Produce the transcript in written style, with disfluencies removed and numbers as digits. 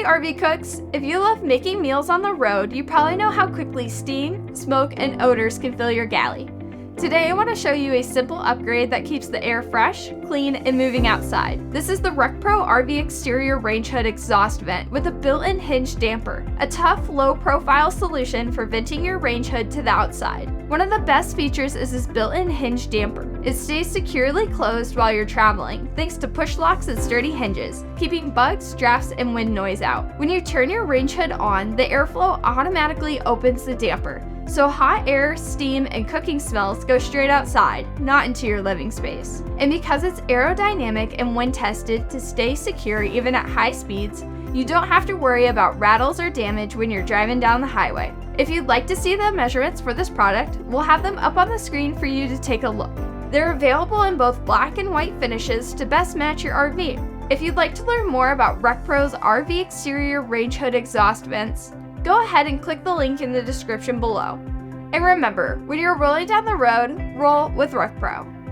Hey RV cooks! If you love making meals on the road, you probably know how quickly steam, smoke, and odors can fill your galley. Today I want to show you a simple upgrade that keeps the air fresh, clean, and moving outside. This is the RecPro RV Exterior Range Hood Exhaust Vent with a built-in hinge damper, a tough, low-profile solution for venting your range hood to the outside. One of the best features is this built-in hinge damper. It stays securely closed while you're traveling, thanks to push locks and sturdy hinges, keeping bugs, drafts, and wind noise out. When you turn your range hood on, the airflow automatically opens the damper, so hot air, steam, and cooking smells go straight outside, not into your living space. And because it's aerodynamic and wind tested to stay secure even at high speeds, you don't have to worry about rattles or damage when you're driving down the highway. If you'd like to see the measurements for this product, we'll have them up on the screen for you to take a look. They're available in both black and white finishes to best match your RV. If you'd like to learn more about RecPro's RV Exterior Range Hood Exhaust Vents, go ahead and click the link in the description below. And remember, when you're rolling down the road, roll with RecPro.